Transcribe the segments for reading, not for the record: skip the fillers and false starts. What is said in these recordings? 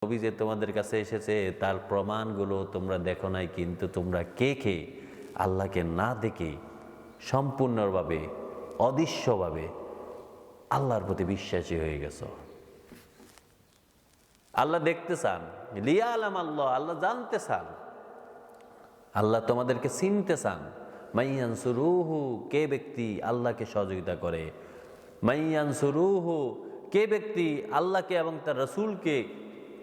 নবী যে তোমাদের কাছে এসেছে তার প্রমাণগুলো তোমরা দেখো নাই, কিন্তু তোমরা কে আল্লাহকে না দেখে সম্পূর্ণভাবে অদৃশ্যভাবে আল্লাহর প্রতি বিশ্বাসী হয়ে গেছো। আল্লাহ দেখতে চান, লিয়া আলাম আল্লাহ, আল্লাহ জানতে চান, আল্লাহ তোমাদেরকে চিনতে চান। মাইয়ানসুরুহু, কে ব্যক্তি আল্লাহকে সহযোগিতা করে, মাইয়ানসুরুহু, কে ব্যক্তি আল্লাহকে এবং তার রসুলকে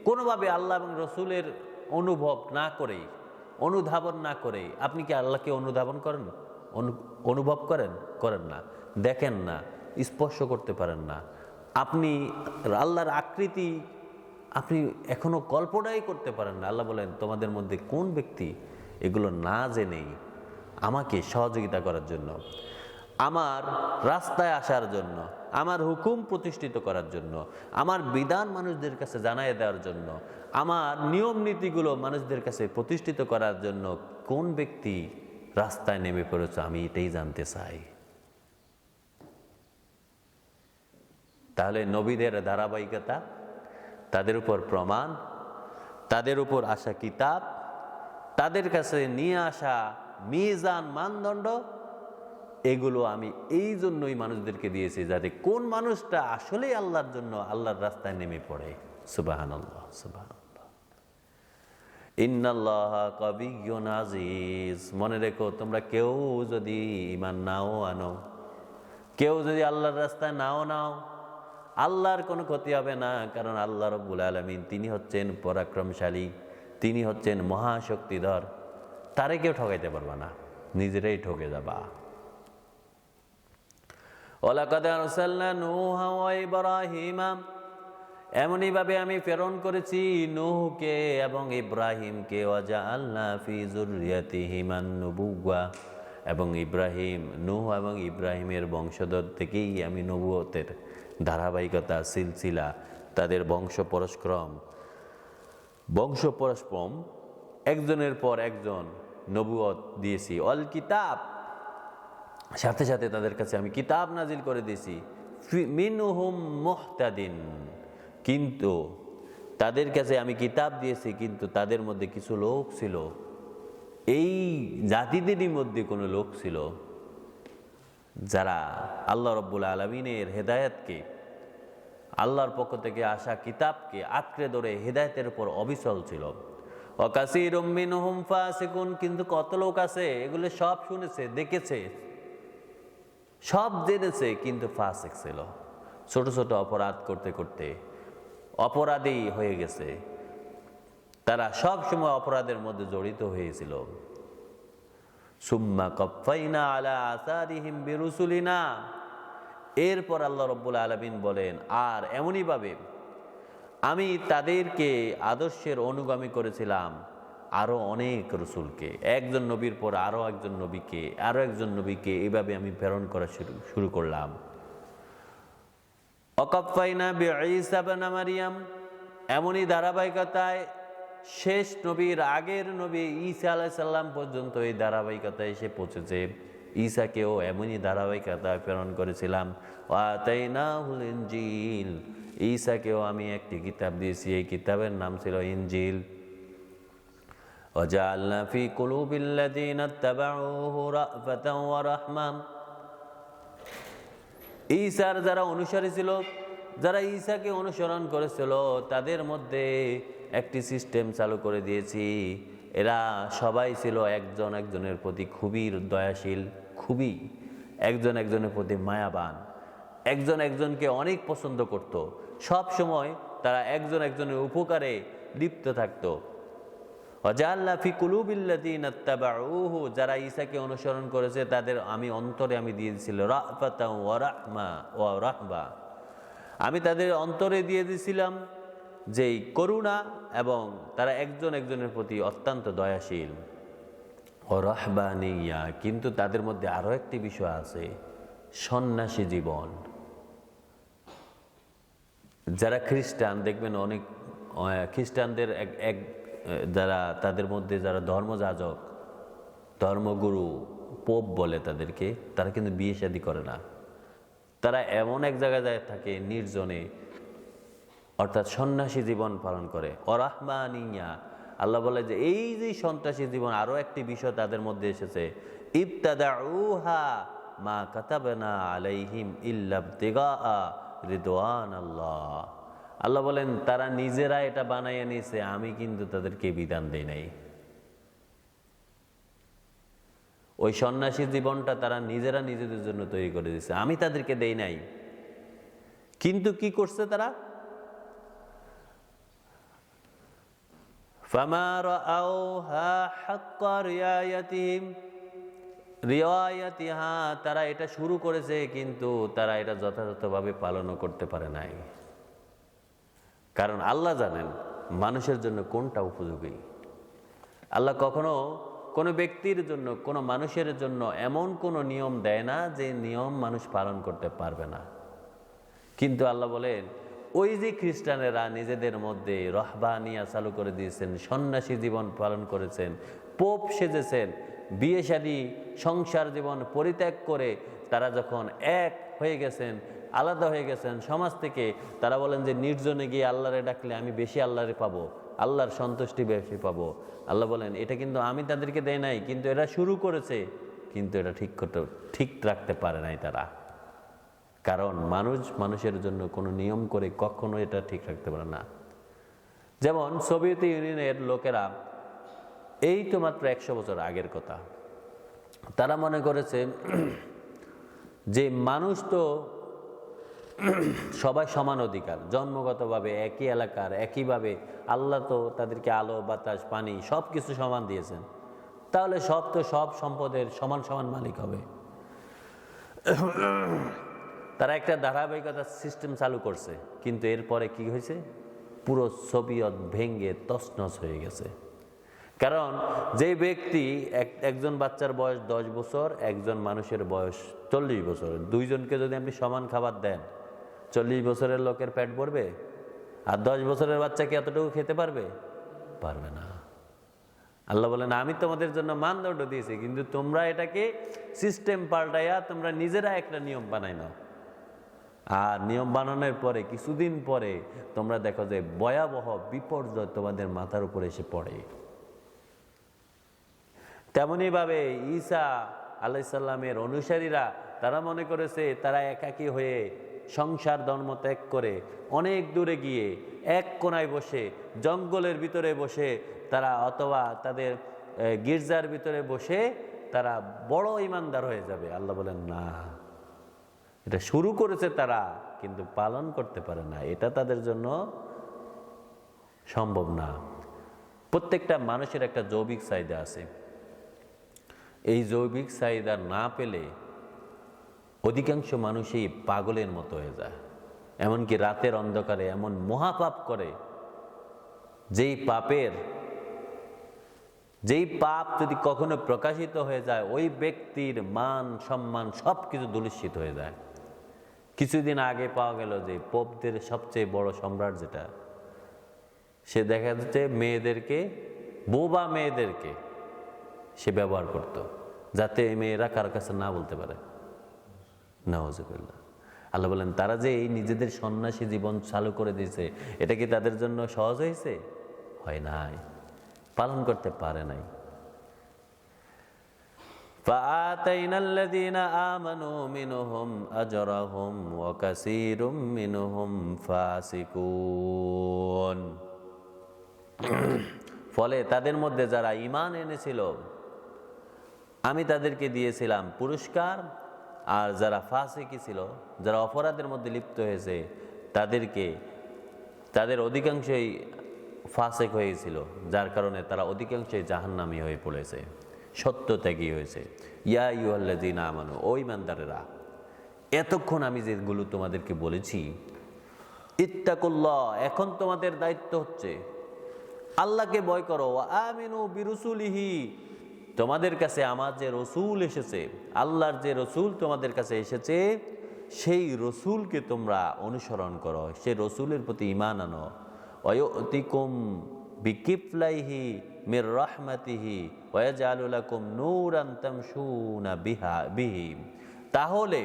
কোনোভাবে আল্লাহ এবং রসুলের অনুভব না করে, অনুধাবন না করে। আপনি কি আল্লাহকে অনুধাবন করেন, অনুভব করেন? করেন না, দেখেন না, স্পর্শ করতে পারেন না। আপনি আল্লাহর আকৃতি আপনি এখনো কল্পনাই করতে পারেন না। আল্লাহ বলেন তোমাদের মধ্যে কোন ব্যক্তি এগুলো না জেনেই আমাকে সহযোগিতা করার জন্য, আমার রাস্তায় আসার জন্য, আমার হুকুম প্রতিষ্ঠিত করার জন্য, আমার বিধান মানুষদের কাছে জানাই দেওয়ার জন্য, আমার নিয়ম নীতিগুলো মানুষদের কাছে প্রতিষ্ঠিত করার জন্য কোন ব্যক্তি রাস্তায় নেমে পড়েছে, আমি এটাই জানতে চাই। তাহলে নবীদের ধারাবাহিকতা, তাদের উপর প্রমাণ, তাদের উপর আসা কিতাব, তাদের কাছে নিয়ে আসা মিজান, মানদণ্ড, এগুলো আমি এই জন্যই মানুষদেরকে দিয়েছি যাতে কোন মানুষটা আসলেই আল্লাহর জন্য আল্লাহর রাস্তায় নেমে পড়ে। সুবহানাল্লাহ, সুবহানাল্লাহ। ইন্নাল্লাহা কাবিয়্যুন আজিজ। মনে রেখো, তোমরা কেউ যদি ঈমান নাও আনো, কেউ যদি আল্লাহর রাস্তায় নাও নাও, আল্লাহর কোনো ক্ষতি হবে না। কারণ আল্লাহ রাব্বুল আলামিন তিনি হচ্ছেন পরাক্রমশালী, তিনি হচ্ছেন মহাশক্তিধর। তারে কেউ ঠকাইতে পারবে না, নিজেরাই ঠকে যাবা। ওয়ালাকাদ আরসালনা নূহা ওয়া ইব্রাহিমা, এমনইভাবে আমি প্রেরণ করেছি নূহকে এবং ইব্রাহিমকে। ওয়া জাআলনা ফি যুররিয়াতিহিমান নুবুওয়া, এবং ইব্রাহিম, নূহ এবং ইব্রাহিমের বংশধর থেকেই আমি নবুয়তের ধারাবাহিকতা, সিলসিলা, তাদের বংশ পরস্পরম একজনের পর একজন নবুয়ত দিয়েছি। অল কিতাব, সাথে সাথে তাদের কাছে আমি কিতাব নাজিল করে দিয়েছি। মিনহুম মুহতাদিন, কিন্তু তাদের কাছে আমি কিতাব দিয়েছি, কিন্তু তাদের মধ্যে কিছু লোক ছিল, এই জাতিদেরই মধ্যে কোনো লোক ছিল যারা আল্লাহ রাব্বুল আলামিনের হেদায়েতকে, আল্লাহর পক্ষ থেকে আসা কিতাবকে আঁকড়ে ধরে হেদায়েতের উপর অবিচল ছিল। ওয়া কাসীরুম মিনহুম ফাসিকুন, কিন্তু কত লোক আছে এগুলো সব শুনেছে, দেখেছে, সব জেনেছে, কিন্তু ফাসিক ছিল। ছোট ছোট অপরাধ করতে করতে অপরাধী হয়ে গেছে। তারা সব সময় অপরাধের মধ্যে জড়িত হয়েছিল। সুম্মা কাফাইনা আলা আসারিহিম বিরুসুলিনা, এরপর আল্লাহ রাব্বুল আলামিন বলেন, আর এমনইভাবে আমি তাদেরকে আদর্শের অনুগামী করেছিলাম আরো অনেক রসুলকে, একজন নবীর পর আরো একজন নবীকে, আরো একজন নবীকে, এইভাবে আমি প্রেরণ করা শুরু করলাম। ওয়াকাফাইনা বিঈসা ইবনে মারইয়াম, এমনই ধারাবাহিকতায় শেষ নবীর আগের নবী ঈসা আলাইহিস সালাম পর্যন্ত এই ধারাবাহিকতায় এসে পৌঁছেছে। ঈসাকেও এমনই ধারাবাহিকতায় প্রেরণ করেছিলাম। ওয়া আতাইনাহুল ইনজিল, ঈসাকেও আমি একটি কিতাব দিয়েছি, এই কিতাবের নাম ছিল ইনজিল। ওয়া জাআলনা ফি কুলুবিল্লাযিনা ইত্তাবাউহু রাফাতাও ওয়া রাহমা, ঈসার যারা অনুসারী ছিল, যারা ঈসাকে অনুসরণ করেছিল, তাদের মধ্যে একটি সিস্টেম চালু করে দিয়েছি। এরা সবাই ছিল একজন একজনের প্রতি খুবই দয়াশীল, খুবই একজন একজনের প্রতি মায়াবান, একজন একজনকে অনেক পছন্দ করত। সব সময় তারা একজন একজনের উপকারে লিপ্ত থাকত। ওয়াজাআলনা ফি কুলুবিল্লাযিনা ইত্তাবাউহু, যারা ঈসাকে অনুসরণ করেছে তাদের আমি অন্তরে আমি দিয়ে দিয়েছিল রাফাতাও ওয়া রাহমা ওয়া রাহবা, আমি তাদের অন্তরে দিয়ে দিয়েছিলাম যেই করুণা, এবং তারা একজন একজনের প্রতি অত্যন্ত দয়াশীল। ও রাহবানিয়া, কিন্তু তাদের মধ্যে আরো একটি বিষয় আছে, সন্ন্যাসী জীবন। যারা খ্রিস্টান, দেখবেন অনেক খ্রিস্টানদের এক যারা তাদের মধ্যে যারা ধর্মযাজক, ধর্মগুরু, পোপ বলে তাদেরকে, তারা কিন্তু বিয়ে শাদী করে না। তারা এমন এক জায়গায় থাকে নির্জনে, অর্থাৎ সন্ন্যাসী জীবন পালন করে। অরাহমানিয়া, আল্লাহ বলে যে এই যে সন্ত্রাসী জীবন, আরো একটি বিষয় তাদের মধ্যে এসেছে, ইবতাদাউহা মা কাতাবনা আলাইহিম ইল্লা ইবতিগাআ রিদওয়ানাল্লাহ। আল্লাহ বলেন তারা নিজেরা এটা বানাইয়া নিয়েছে, আমি কিন্তু তাদেরকে বিধান দেই নাই। ওই সন্ন্যাসী জীবনটা তারা নিজেরা নিজেদের জন্য তৈরি করে দিয়েছে, আমি তাদেরকে দেই নাই। কিন্তু কি করছে তারা? ফামা রাআউহা হাক্কা রিয়ায়াতিহা, তারা এটা শুরু করেছে কিন্তু তারা এটা যথাযথভাবে পালনও করতে পারে নাই। কারণ আল্লাহ জানেন মানুষের জন্য কোনটা উপযোগী। আল্লাহ কখনো কোনো ব্যক্তির জন্য, কোনো মানুষের জন্য এমন কোনো নিয়ম দেয় না যে নিয়ম মানুষ পালন করতে পারবে না। কিন্তু আল্লাহ বলেন ওই যে খ্রিস্টানেরা নিজেদের মধ্যে রহবানিয়া চালু করে দিয়েছেন, সন্ন্যাসী জীবন পালন করেছেন, পোপ সেজেছেন, বিয়ে শাদী সংসার জীবন পরিত্যাগ করে তারা যখন এক হয়ে গেছেন, আলাদা হয়ে গেছেন সমাজ থেকে, তারা বলেন যে নির্জনে গিয়ে আল্লাহরে ডাকলে আমি বেশি আল্লাহরে পাবো, আল্লাহর সন্তুষ্টি বেশি পাবো। আল্লাহ বলেন এটা কিন্তু আমি তাদেরকে দেই নাই, কিন্তু এরা শুরু করেছে, কিন্তু এটা ঠিক রাখতে পারে নাই তারা। কারণ মানুষের জন্য কোনো নিয়ম করে কখনো এটা ঠিক রাখতে পারে না। যেমন সোভিয়েত ইউনিয়নের লোকেরা, এই তো মাত্র 100 বছর আগের কথা, তারা মনে করেছে যে মানুষ তো সবাই সমান অধিকার, জন্মগতভাবে একই এলাকার, একইভাবে আল্লাহ তো তাদেরকে আলো বাতাস পানি সব কিছু সমান দিয়েছেন, তাহলে সব সম্পদের সমান সমান মালিক হবে। তারা একটা ধারাবাহিকতা সিস্টেম চালু করছে, কিন্তু এরপরে কি হয়েছে? পুরো সোভিয়েত ভেঙে তছনছ হয়ে গেছে। কারণ যে ব্যক্তি একজন বাচ্চার বয়স 10 বছর, একজন মানুষের বয়স 40 বছর, দুইজনকে যদি আপনি সমান খাবার দেন, 40 বছরের লোকের পেট ভরবে? আর 10 বছরের বাচ্চাকে এতটুকু খেতে পারবে? পারবে না। আল্লাহ বলেন আমি তোমাদের জন্য মানদণ্ড দিয়েছি, কিন্তু তোমরা এটাকে সিস্টেম পাল্টাইয়া তোমরা নিজেরা একটা নিয়ম বানাই নাও। আর নিয়ম বানানোর পরে কিছুদিন পরে তোমরা দেখো যে ভয়াবহ বিপর্যয় তোমাদের মাথার উপরে এসে পড়ে। তেমনি ভাবে ঈসা আলাইহিস সালামের অনুসারীরা তারা মনে করেছে তারা একাকী হয়ে সংসার ধর্ম ত্যাগ করে অনেক দূরে গিয়ে এক কোনায় বসে, জঙ্গলের ভিতরে বসে তারা, অথবা তাদের গির্জার ভিতরে বসে তারা বড় ইমানদার হয়ে যাবে। আল্লাহ বলেন না, এটা শুরু করেছে তারা, কিন্তু পালন করতে পারে না, এটা তাদের জন্য সম্ভব না। প্রত্যেকটা মানুষের একটা জৈবিক চাহিদা আছে, এই জৈবিক চাহিদা না পেলে অধিকাংশ মানুষই পাগলের মতো হয়ে যায়। এমনকি রাতের অন্ধকারে এমন মহাপাপ করে, যেই পাপ যদি কখনো প্রকাশিত হয়ে যায় ওই ব্যক্তির মান সম্মান সবকিছু ধূলিসাৎ হয়ে যায়। কিছুদিন আগে পাওয়া গেল যে পোপদের সবচেয়ে বড় সম্রাট যেটা, সে দেখা যাচ্ছে বোবা মেয়েদেরকে সে ব্যবহার করত, যাতে মেয়েরা কার কাছে না বলতে পারে। নাউজুবিল্লাহ। আল্লাহ বলেন তারা যে এই নিজেদের সন্ন্যাসী জীবন চালু করে দিয়েছে, এটা কি তাদের জন্য সহজ হয়েছে? হয় নাই, পালন করতে পারে নাই। فَآتَيْنَا الَّذِينَ آمَنُوا مِنْهُمْ أَجْرَهُمْ وَكَثِيرٌ مِنْهُمْ فَاسِقُونَ। ফলে তাদের মধ্যে যারা ঈমান এনেছিল আমি তাদেরকে দিয়েছিলাম পুরস্কার, আর যারা ফাসিকি ছিল, যারা অপরাধের মধ্যে লিপ্ত হয়েছে তাদের অধিকাংশই ফাসিক হয়েছিল, যার কারণে তারা অধিকাংশই জাহান্নামী হয়ে পড়েছে, সত্য ত্যাগী হয়েছে। ইয়া আইয়ুহাল্লাযীনা আমানু, ও ঈমানদারেরা, এতক্ষণ আমি যেগুলো তোমাদেরকে বলেছি, ইত্তাকুল্লাহ, এখন তোমাদের দায়িত্ব হচ্ছে আল্লাহকে ভয় করো। ওয়া আমিনু বিরুসুলিহি, তোমাদের কাছে আমার যে রসুল এসেছে, আল্লাহর যে রসুল তোমাদের কাছে এসেছে, সেই রসুলকে তোমরা অনুসরণ করো, সেই রসুলের প্রতি ঈমান আনো। ওয়ায়ুতিকুম বিকিফলাইহি মির রাহমাতিহি ওয়ায়াজআলু লাকুম নূরান তামশুনা বিহি, তাহলে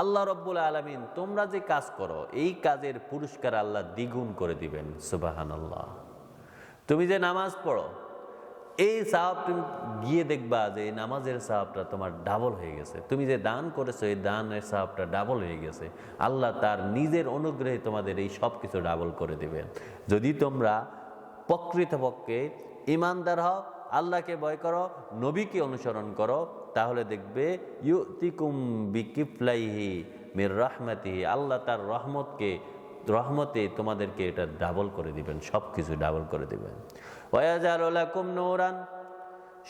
আল্লাহ রব্বুল আলামিন তোমরা যে কাজ করো এই কাজের পুরস্কার আল্লাহ দ্বিগুণ করে দিবেন। সুবহানাল্লাহ। তুমি যে নামাজ পড়ো এই সওয়াব তুমি গিয়ে দেখবা যে এই নামাজের সওয়াবটা তোমার ডাবল হয়ে গেছে। তুমি যে দান করেছো এই দানের সওয়াবটা ডাবল হয়ে গেছে। আল্লাহ তার নিজের অনুগ্রহে তোমাদের এই সব কিছু ডাবল করে দিবেন যদি তোমরা প্রকৃতপক্ষে ঈমানদার হও, আল্লাহকে ভয় করো, নবীকে অনুসরণ করো, তাহলে দেখবে ইউতিকুম বিকিফলাইহি মির রাহমাতিহি, আল্লাহ তার রহমতে তোমাদেরকে এটা ডাবল করে দিবেন, সব কিছু ডাবল করে দিবেন। ওয়াজালু লাকুম নূরান,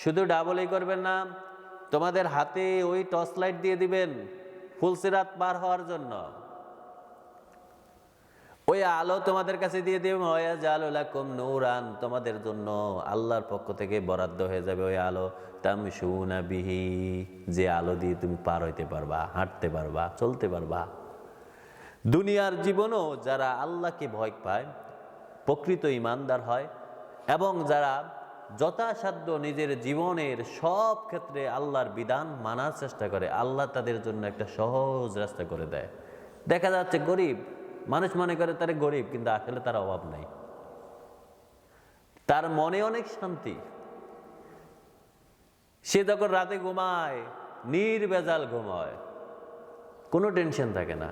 শুধু ডাবলই করবেন না, তোমাদের হাতে ওই টর্চ লাইট দিয়ে দিবেন ফুলসিরাত পার হওয়ার জন্য, ওই আলো তোমাদের কাছে দিয়ে দিবেন। ওয়াজালু লাকুম নূরান, তোমাদের জন্য আল্লাহর পক্ষ থেকে বরাদ্দ হয়ে যাবে ওই আলো, তামশুনা বিহি, যে আলো দিয়ে তুমি পার হইতে পারবা, হাঁটতে পারবা, চলতে পারবা। দুনিয়ার জীবনও যারা আল্লাহকে ভয় পায়, প্রকৃত ঈমানদার হয় এবং যারা যথাসাধ্য নিজের জীবনের সব ক্ষেত্রে আল্লাহর বিধান মানার চেষ্টা করে, আল্লাহ তাদের জন্য একটা সহজ রাস্তা করে দেয়। দেখা যাচ্ছে গরিব মানুষ মনে করে তারা গরিব, কিন্তু আসলে তার অভাব নাই, তার মনে অনেক শান্তি। সে যখন রাতে ঘুমায় নির্ভেজাল ঘুমায়, কোনো টেনশন থাকে না।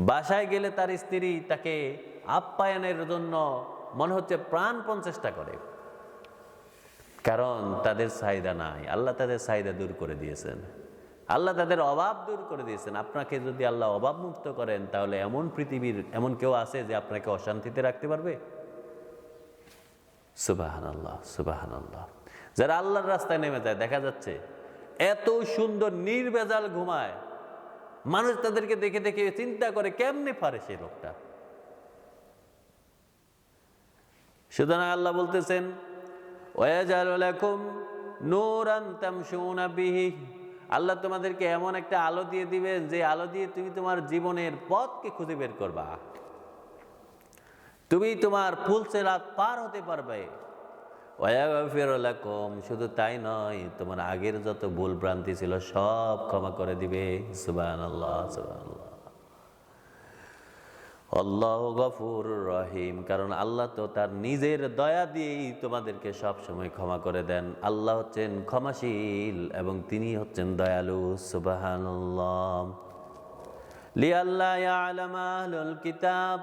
বাসায় গেলে তার স্ত্রী তাকে আপ্যায়নের জন্য মনে হচ্ছে প্রাণপণ চেষ্টা করে, কারণ তাদের চাহিদা নাই, আল্লাহ তাদের চাহিদা দূর করে দিয়েছেন, আল্লাহ তাদের অভাব দূর করে দিয়েছেন। আপনাকে যদি আল্লাহ অভাব মুক্ত করেন, তাহলে এমন পৃথিবীর এমন কেউ আছে যে আপনাকে অশান্তিতে রাখতে পারবে? সুবহানাল্লাহ, সুবহানাল্লাহ। যারা আল্লাহর রাস্তায় নেমে যায়, দেখা যাচ্ছে এত সুন্দর নির্ভেজাল ঘুমায়, মানুষ তাদেরকে দেখে দেখে চিন্তা করে কেমনে পারে সেই লোকটা। সুতরাং আল্লাহ বলতেছেন ওয়াজালু লাকুম নূরান তামশুনা বিহি, আল্লাহ তোমাদেরকে এমন একটা আলো দিয়ে দিবেন যে আলো দিয়ে তুমি তোমার জীবনের পথকে খুঁজে বের করবা, তুমি তোমার ফুলসিরাত পার হতে পারবে। ওয়াগফিরু লাকুম, শুধু তাই নয়, তোমার আগের যত ভুল ভ্রান্তি ছিল সব ক্ষমা করে দিবে। সুবহানাল্লাহ, সুবহানাল্লাহ। আল্লাহু গফুরুর রহিম, কারণ আল্লাহ তো তার নিজের দয়া দিয়েই তোমাদেরকে সব সময় ক্ষমা করে দেন। আল্লাহ হচ্ছেন ক্ষমাশীল এবং তিনি হচ্ছেন দয়ালু। সুবহানাল্লাহ। লিআল্লা ইয়ালামা আহলুল কিতাব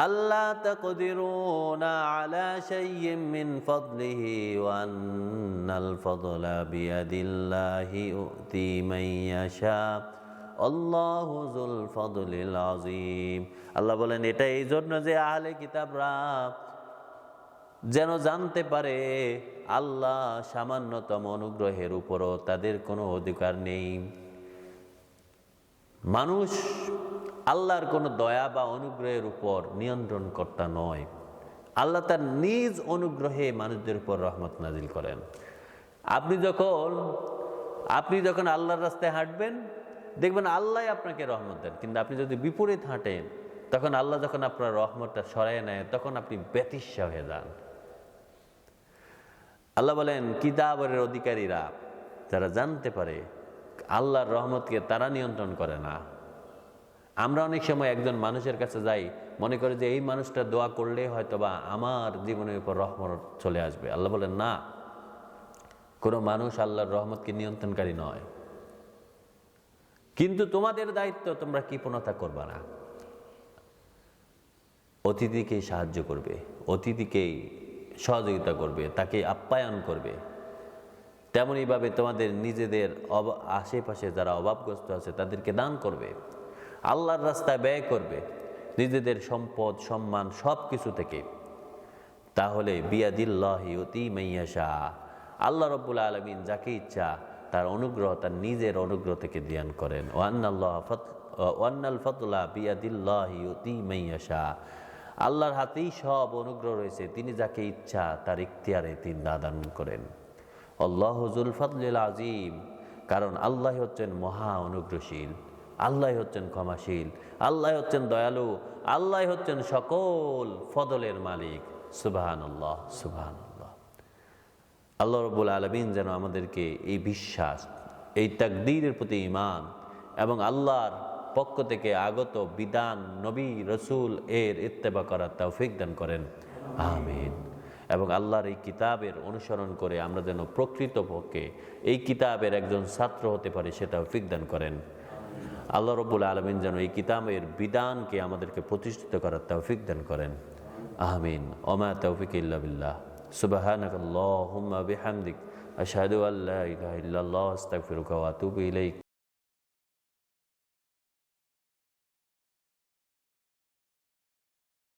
আল্লাহ তাকদিরুনা আলা শাইইন মিন ফাদলিহি ওয়া আন্নাল ফাদলা বিয়াদিল্লাহি ইউতি মান ইয়াশা আল্লাহু যুল ফাদলিল আযীম। আল্লাহ বলেন এটা এই জন্য যে আহলে কিতাবরা যেন জানতে পারে আল্লাহ সামান্যতম অনুগ্রহের উপরও তাদের কোনো অধিকার নেই। মানুষ আল্লাহর কোনো দয়া বা অনুগ্রহের উপর নিয়ন্ত্রণকর্তা নয়। আল্লাহ তার নিজ অনুগ্রহে মানুষদের উপর রহমত নাজিল করেন। আপনি যখন আল্লাহর রাস্তায় হাঁটবেন, দেখবেন আল্লাহ আপনাকে রহমত দেন, কিন্তু আপনি যদি বিপরীত হাঁটেন, তখন আল্লাহ যখন আপনার রহমতটা সরায় নেয়, তখন আপনি ব্যতিষ্যা হয়ে যান। আল্লাহ বলেন কিতাবের অধিকারীরা যারা জানতে পারে আল্লাহর রহমতকে তারা নিয়ন্ত্রণ করে না। আমরা অনেক সময় একজন মানুষের কাছে যাই, মনে করি যে এই মানুষটা দোয়া করলে হয়তোবা আমার জীবনের উপর রহমত চলে আসবে। আল্লাহ বলেন না, কোনো মানুষ আল্লাহর রহমতকে নিয়ন্ত্রণকারী নয়। কিন্তু তোমাদের দায়িত্ব, তোমরা কৃপণতা করবা না, অতিথিকে সাহায্য করবে, অতিথিকে সহযোগিতা করবে, তাকে আপ্যায়ন করবে। তেমনইভাবে তোমাদের নিজেদের আশেপাশে যারা অভাবগ্রস্ত আছে তাদেরকে দান করবে, আল্লাহর রাস্তায় ব্যয় করবে, নিজেদের সম্পদ সম্মান সব কিছু থেকে। তাহলে বিয়াদিল্লাহি ইউতি মান ইয়াশা, আল্লাহ রাব্বুল আলামিন যাকে ইচ্ছা তার অনুগ্রহ তার নিজের অনুগ্রহ থেকে দান করেন। ওয়ান্নাল ফাদলা বিয়াদিল্লাহি ইউতি মান ইয়াশা, আল্লাহর হাতেই সব অনুগ্রহ রয়েছে, তিনি যাকে ইচ্ছা তার ইখতিয়ারে তিনি দান করেন। আল্লাহু যুল ফাদলিল আযীম, কারণ আল্লাহ হচ্ছেন মহা অনুগ্রহশীল, আল্লাহ হচ্ছেন ক্ষমাশীল, আল্লাহ হচ্ছেন দয়ালু, আল্লাহ হচ্ছেন সকল ফদলের মালিক। সুবহানাল্লাহ, সুবহানাল্লাহ। আল্লাহ রাব্বুল আলামিন যেন আমাদেরকে এই বিশ্বাস, এই তাকদীরের প্রতি ঈমান এবং আল্লাহর পক্ষ থেকে আগত বিধান, নবী রসুল এর ইত্তেবা করার তৌফিক দান করেন, আমিন। এবং আল্লাহর এই কিতাবের অনুসরণ করে আমরা যেন প্রকৃতপক্ষে এই কিতাবের একজন ছাত্র হতে পারি, সেটা তৌফিক দান করেন। আল্লাহ রব্বুল আলামিন যেন এই কিতাবের বিধানকে আমাদেরকে প্রতিষ্ঠিত করার তৌফিক দান করেন, আমিন। ওমা তৌফিক ইল্লা বিল্লাহ। সুবহানাকাল্লাহুম্মা বিহামদিক আশহাদু আল্লা ইলাহা ইল্লাল্লাহ আস্তাগফিরুকা ওয়া আতুবু ইলাইক।